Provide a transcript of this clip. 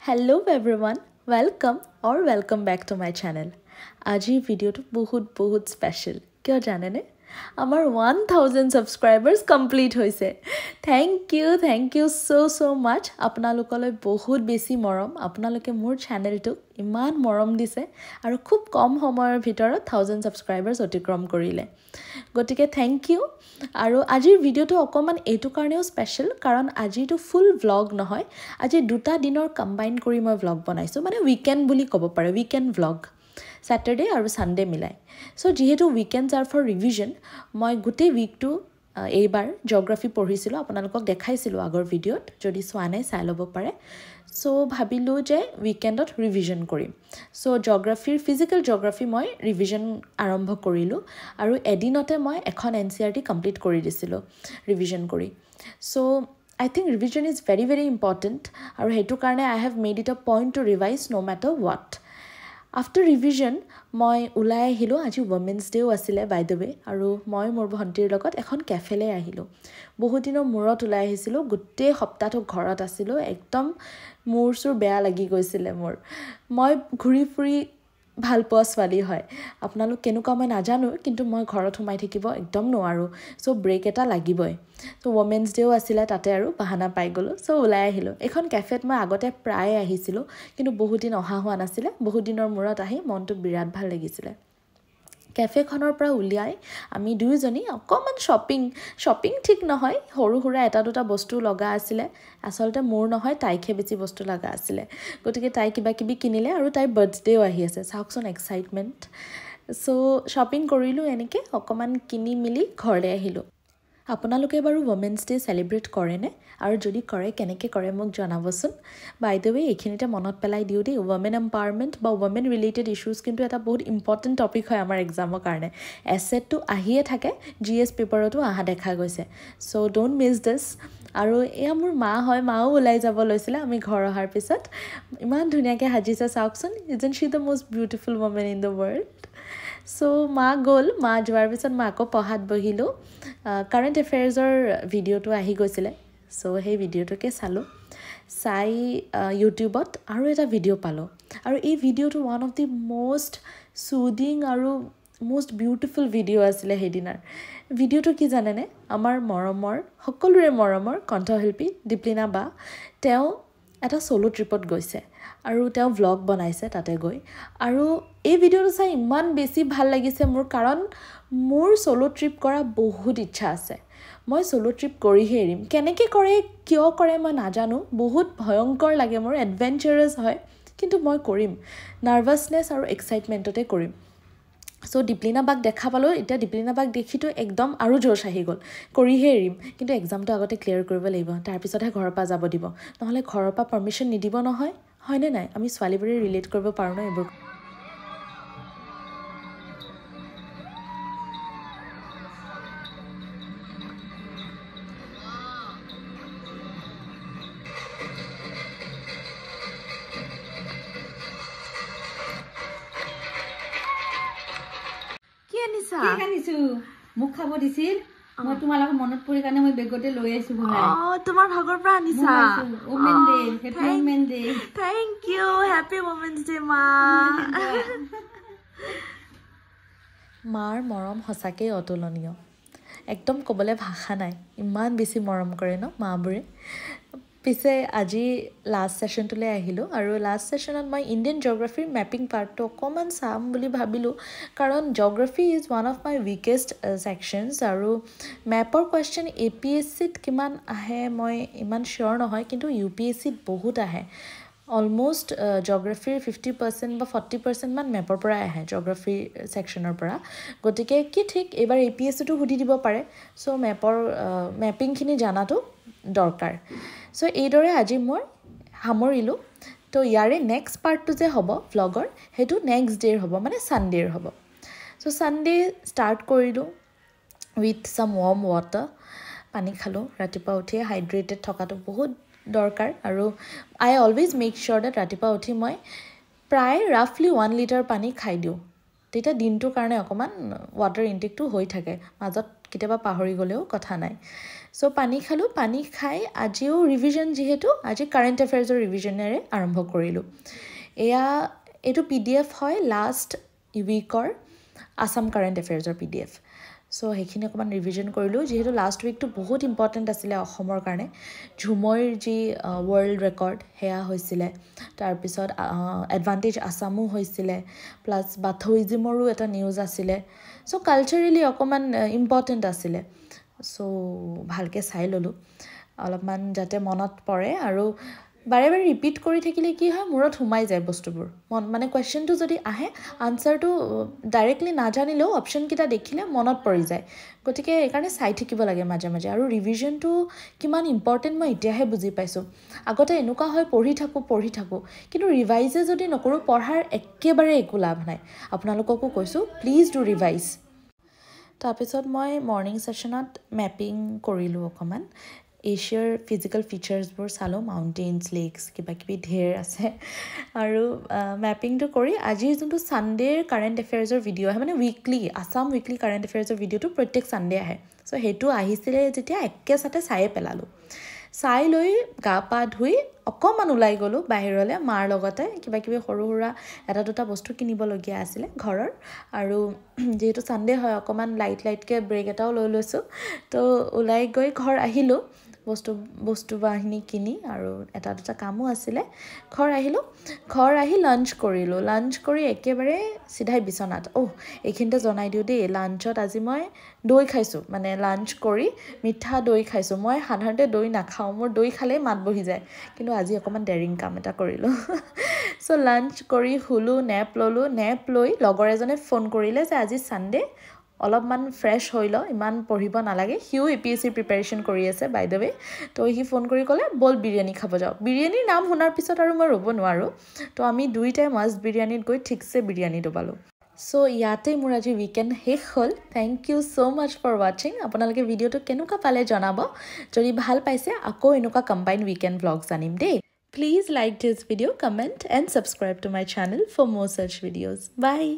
Hello everyone, welcome back to my channel. Ajir video to बहुत special. क्यों जाने ने? Amar 1000 subscribers complete होइसे. Thank you so much. अपना लोकले बहुत बेसी मरम. अपना लोके मोर channel to इमान मरम दिसे. आरो खूब कम समयर ভিতৰত 1000 subscribers অতিক্ৰম কৰিলে. গতিকে thank you. আৰু আজিৰ ভিডিওটো অকমান এটো কাৰণেও স্পেশাল কাৰণ আজিটো ফুল ভ্লগ নহয় আজি দুটা দিনৰ কম্বাইন কৰি মই ভ্লগ বনাইছো মানে উইকেন্ড বুলি ক'ব পাৰে উইকেন্ড ভ্লগ স্যাটাৰডে আৰু সানডে মিলাই সো যেহেতু উইকেন্ডস আৰ ফৰ ৰিভিজন মই গোটেই উইকটো এইবাৰ জিওগ্ৰাফি পঢ়িছিলো আপোনালোকক দেখাইছিলো আগৰ ভিডিওত যদি সোৱা নাই চাই ল'ব পাৰে সো ভাবিলো যে উইকেন্ডত ৰিভিজন কৰিম সো জিওগ্ৰাফিৰ ফিজিক্যাল জিওগ্ৰাফি মই ৰিভিজন আৰম্ভ কৰিলো আৰু এদিনতে মই এখন এনসিআৰটি কমপ্লিট কৰি দিছিলো ৰিভিজন কৰি so I think revision is very important আৰু হেতু কাৰণে I have made it a point to revise no matter what after revision মই উলাই আহিলো আজি women's day আছিলে by the way আৰু মই মোৰ ভন্টিৰ লগত এখন কেফেলে আহিলো বহুত দিনৰ মূৰত উলাই আহিছিলো গুটে সপ্তাহটো ঘৰত আছিলো একদম মূৰসুৰ বেয়া লাগি গৈছিলে মোৰ মই ঘুৰি ফুৰি ভাল পোৱা ছোৱালী হয় আপোনালোক কেনেকুৱা মই নাজানো কিন্তু মই ঘৰত সোমাই থাকিব একদম নোৱাৰো সো ব্ৰেক এটা লাগিবই তো women's day আছিলে তাতে আৰু বাহানা পাই গলো সো উলাই আহিলো এখন কেফেত মই আগতে প্ৰায় আহিছিলো কিন্তু বহুত দিন অহা হোৱা নাছিলে বহুত দিনৰ মূৰত আহি মনটো বিৰাট ভাল লাগিছিলে কেফেখনৰ পৰা উলিয়াই আমি দুইজনী অকমান শপিং ঠিক নহয় হৰু হুৰা এটা দুটা বস্তু লগা আছিল আসলতে মোৰ নহয় তাইকে বেছি বস্তু লগা আছিল গতিকে তাই কিবা কিবি কিনিলে আৰু তাই বাৰ্থডেও আহি আছে সাকসন এক্সাইটমেন্ট সো শপিং কৰিলো এনেকে অকমান কিনি মিলি ঘৰলে আহিলো আপোনালোকে বাৰু women's day সেলিব্ৰেট কৰে নে আৰু যদি কৰে কেনেকে কৰে মোক জনাবচোন বাই দ্য ওয়ে এখিনিতে মনত পেলাই দিও দে women empowerment বা women related issues কিন্তু এটা বহুত ইম্পৰ্টেন্ট টপিক হয় আমাৰ এক্সামৰ কাৰণে এসেট টু আহিয়ে থাকে জিএস পেপাৰটো আহা দেখা গৈছে সো ডোন্ট মিস দিস আৰু এয়া মোৰ মা হয় মাও উলাই যাব লৈছিল আমি ঘৰ অহাৰ পিছত ইমান ধুনিয়াকে হাজিছে সাকসন isn't she the most beautiful woman in the world so মা গল মা যোৱাৰ পিছত মা আকৌ পঢ়াত বহিলো কাৰেন্ট এফেয়াৰ্সৰ ভিডিওটো আহি গৈছিল সো সেই ভিডিওটোকে চালো চাই ইউটিউবত আৰু এটা ভিডিও পালো আৰু এই ভিডিওটো one of the most soothing আৰু মোস্ট বিউটিফুল ভিডিও আছিল হেদিনাৰ ভিডিওটো কি জানেনে আমাৰ মৰমৰ সকলোৰে মৰমৰ কণ্ঠশিল্পী দীপলিনা বা তেওঁ এটা সোলো ট্ৰিপত গৈছে আৰু তেওঁ ভ্লগ বনাইছে তাতে গৈ আৰু এই ভিডিওটো চাই ইমান বেছি ভাল লাগিছে মোৰ কাৰণ মোৰ সোলো ট্ৰিপ কৰা বহুত ইচ্ছা আছে মই সোলো ট্ৰিপ কৰি হেৰিম কেনেকে কৰে কিয় কৰে মই নাজানো বহুত ভয়ংকৰ লাগে মোৰ এডভেঞ্চাৰাস হয় কিন্তু মই কৰিম নাৰ্ভাসনেস আৰু এক্সাইটমেন্টতে কৰিম সো দীপলিনা বাক দেখা পালো এটা দীপলিনা বাক দেখিটো একদম আৰু জোশ আহি গল কৰি হেৰিম কিন্তু এক্সামটো আগতে ক্লিয়াৰ কৰিব লাগিব তাৰ পিছতহে ঘৰৰ পৰা যাব দিব নহলে ঘৰৰ পৰা পাৰমিশন নিদিব নহয় হয়নে নাই আমি ছোৱালীবোৰে ৰিলেট কৰিব পাৰো না এবোৰ কি আনিছো মুখ খাব দিছিল মই তোমালোকৰ মনত পৰি কাৰণে মই বেগতে লৈ আইছো ভৰাই তোমাৰ ভাগৰ পৰা আনিছা women day happy women day thank you happy women's day মা মাৰ মৰম হসাকে অতুলনীয় একদম কবলে ভাষা নাই ইমান বেছি মৰম কৰে ন মাবোৰে পিছে আজি লাষ্ট সেশনটোলে আহিলো আৰু লাষ্ট সেশনত মই ইন্ডিয়ান জিওগ্ৰাফিৰ ম্যাপিং পাৰ্টটো অকমান সাম বুলি ভাবিলো কাৰণ geography is one of my weakest sections আৰু ম্যাপৰ কোৱেশ্চন এপিএসসিত কিমান আহে মই ইমান শিওৰ নহয় কিন্তু ইউপিএসসিত বহুত আহে অলমোস্ট জিওগ্ৰাফিৰ 50% বা 40% মান ম্যাপৰ পৰা আহে জিওগ্ৰাফি সেকশনৰ পৰা গতিকে কি ঠিক এবাৰ এপিএসসিটো হুদি দিব পাৰে সো ম্যাপৰ ম্যাপিং খিনি জানাটো দৰকাৰ সো এইদৰে আজি মই হামৰিলো তো ইয়াৰে নেক্সট পাৰ্টটো যে হ'ব ভ্লগৰ হেতু নেক্সট ডেৰ হ'ব মানে সানডেৰ হ'ব সো সানডে স্টাৰ্ট কৰিলো উইথ সাম ওয়াৰ্ম ওয়াটাৰ পানী খালো ৰাতিপুৱা উঠি হাইড্ৰেটেড থকাটো বহুত দৰকাৰ আৰু আই অলৱেজ মেক শিওৰ দ্যাট ৰাতিপুৱা উঠি মই প্ৰায় ৰাফলি 1 লিটাৰ পানী খাই দিও তেতিয়া দিনটোৰ কাৰণে অকমান ওয়াটাৰ ইনটেকটো হৈ থাকে মাজত কেতিয়াবা পাহৰি গ'লেও কথা নাই সো পানী খালো পানী খাই আজিও ৰিভিজন যেহেতু আজি কাৰেন্ট এফেয়াৰ্সৰ ৰিভিজনেৰে আৰম্ভ কৰিলো এয়া এটো পিডিএফ হয় লাষ্ট উইকৰ আসাম কাৰেন্ট এফেয়াৰ্সৰ পিডিএফ সো হেখিনি অকমান ৰিভিজন কৰিলো যেহেতু লাষ্ট উইকটো বহুত ইম্পৰ্টেন্ট আছিল অসমৰ কাৰণে ঝুমৈৰ যি ওয়াৰ্ল্ড ৰেকৰ্ড হেয়া হৈছিল তাৰ পিছত এডভান্টেজ আসামো হৈছিল প্লাস বাথৌইজমৰো এটা নিউজ আছিল সো কালচাৰেলি অকমান ইম্পৰ্টেন্ট আছিল সো ভালকে চাই ললো অলপমান যাতে মনত পৰে আৰু বাৰে বাৰে ৰিপিট কৰি থাকিলে কি হয় মূৰত হুমাই যায় বস্তুবোৰ মানে কোৱেশ্চনটো যদি আহে আনসাৰটো ডাইৰেক্টলি না জানিলেও অপচন কিটা দেখিলে মনত পৰি যায় গতিকে একাৰণে চাই থাকিব লাগে মাজে মাজে আৰু ৰিভিজনটো কিমান ইম্পৰ্টেন্ট মই এতিয়াহে বুজি পাইছো আগতে এনেকুৱা হয় পঢ়ি থাকো কিন্তু ৰিভাইজে যদি নকৰো পঢ়াৰ একেবাৰে একো লাভ নাই আপোনালোককো কৈছো প্লিজ ডু ৰিভাইজ তাৰপিছত মই মৰ্নিং সেশনত ম্যাপিং কৰিলো অকমান এছিয়াৰ ফিজিক্যাল ফিচাৰ্সবোৰ চালো মাউন্টেইনছ লেকস কিবা কিবি ঢেৰ আছে আৰু ম্যাপিংটো কৰি আজি যোনটো সানডেৰ কাৰেন্ট এফেয়াৰ্সৰ ভিডিও আহে মানে উইকলি আসাম উইকলি কাৰেন্ট এফেয়াৰ্সৰ ভিডিওটো প্ৰত্যেক সানডে আহে সো হেতু আহিছিলে যেতিয়া একে সাথে চাইয়ে পেলালো চাই লৈ গা পা ধুই অকমান উলাই গলো বাহিৰলে মাৰ লগতে কিবা কিবি সৰু সৰু এটা দুটা বস্তু কিনিব লগিয়া আছিল ঘৰৰ আৰু যেহেতু সানডে হয় অকমান লাইট কে ব্ৰেক এটাও লৈ লৈছো তো উলাই গৈ ঘৰ আহিলো বস্তু বাহিনী কিনি আৰু এটা দুটা কামো আছিল ঘৰ আহিলো ঘৰ আহি লাঞ্চ কৰিলো লাঞ্চ কৰি একেবাৰে সিধাই বিছনাত এইখিনতে জনাই দিও দেই লাঞ্চত আজি মই দৈ খাইছো মানে লাঞ্চ কৰি মিঠা দৈ খাইছো মই সাধাৰণতে দৈ নাখাও মোৰ দৈ খালে মাত বহি যায় কিন্তু আজি অকমান ডেৰিং কাম এটা কৰিলো সো লাঞ্চ কৰি হুলো নেপ লৈ লগৰ এজনে ফোন কৰিলে যে আজি সানডে অলপমান ফ্ৰেশ হইল ইমান পঢ়িব নালাগে হিউ এপিএসসি প্ৰিপাৰেচন কৰি আছে বাই দ্য ৱে তো হি ফোন কৰি ক'লে বল বিৰিয়ানী খাব যাও বিৰিয়ানীৰ নাম শুনাৰ পিছত আৰু মই ৰব নোৱাৰো তো আমি দুইটাই মাষ্ট বিৰিয়ানীত গৈ ঠিকছে বিৰিয়ানী দবালো সো ইয়াতে মোৰ আজি উইকেন্ড শেষ হল thank you so much for watching আপোনালোকে ভিডিওটো কেনেকুৱা পালে জনাব যদি ভাল পাইছে আকৌ এনেকুৱা কম্বাইন উইকেন্ড ব্লগছ আনিম দেই Please like this video, comment and subscribe to my channel for more such videos. Bye.